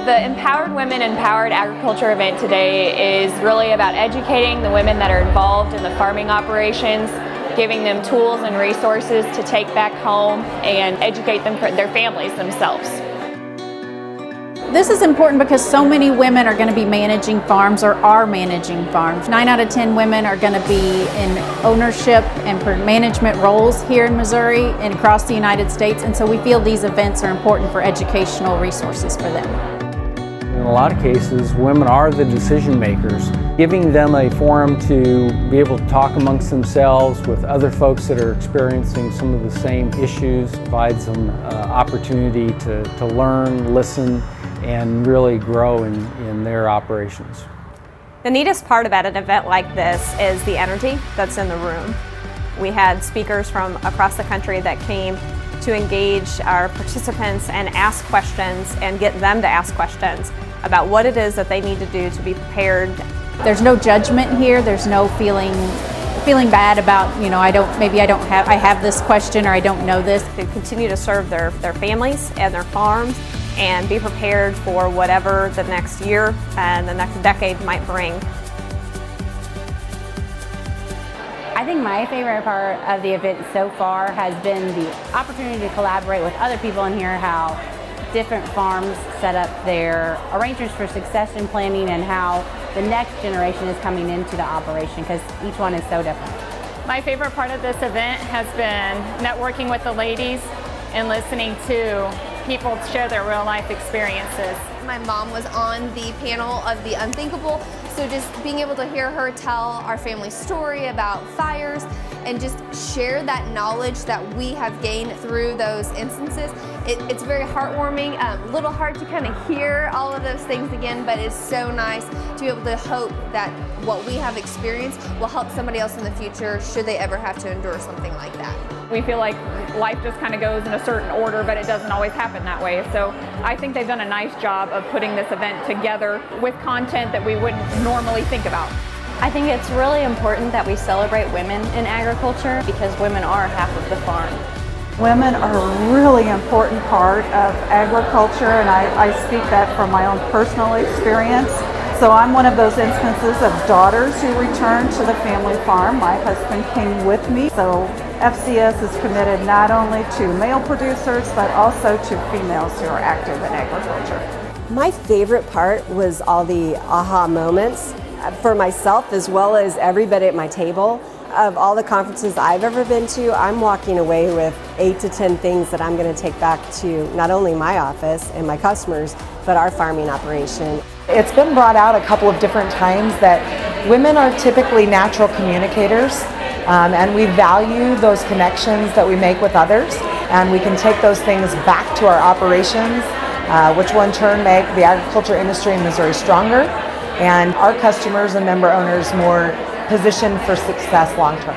The Empowered Women, Empowered Agriculture event today is really about educating the women that are involved in the farming operations, giving them tools and resources to take back home and educate them for their families themselves. This is important because so many women are going to be managing farms or are managing farms. 9 out of 10 women are going to be in ownership and management roles here in Missouri and across the United States, and so we feel these events are important for educational resources for them. In a lot of cases, women are the decision makers. Giving them a forum to be able to talk amongst themselves with other folks that are experiencing some of the same issues provides them opportunity to learn, listen, and really grow in their operations. The neatest part about an event like this is the energy that's in the room. We had speakers from across the country that came to engage our participants and ask questions and get them to ask questions about what it is that they need to do to be prepared. There's no judgment here. There's no feeling bad about, I have this question or I don't know this. To continue to serve their families and their farms and be prepared for whatever the next year and the next decade might bring. I think my favorite part of the event so far has been the opportunity to collaborate with other people and hear how different farms set up their arrangements for succession planning and how the next generation is coming into the operation, because each one is so different. My favorite part of this event has been networking with the ladies and listening to people share their real life experiences. My mom was on the panel of the unthinkable, so just being able to hear her tell our family story about fires and just share that knowledge that we have gained through those instances, it's very heartwarming. A little hard to kind of hear all of those things again, but it's so nice to be able to hope that what we have experienced will help somebody else in the future should they ever have to endure something like that. We feel like life just kind of goes in a certain order, but it doesn't always happen that way. So I think they've done a nice job of putting this event together with content that we wouldn't normally think about. I think it's really important that we celebrate women in agriculture because women are half of the farm. Women are a really important part of agriculture, and I speak that from my own personal experience. So I'm one of those instances of daughters who returned to the family farm. My husband came with me. So FCS is committed not only to male producers, but also to females who are active in agriculture. My favorite part was all the aha moments for myself as well as everybody at my table. Of all the conferences I've ever been to, I'm walking away with 8 to 10 things that I'm going to take back to not only my office and my customers, but our farming operation. It's been brought out a couple of different times that women are typically natural communicators, and we value those connections that we make with others, and we can take those things back to our operations, which will in turn make the agriculture industry in Missouri stronger and our customers and member owners more positioned for success long term.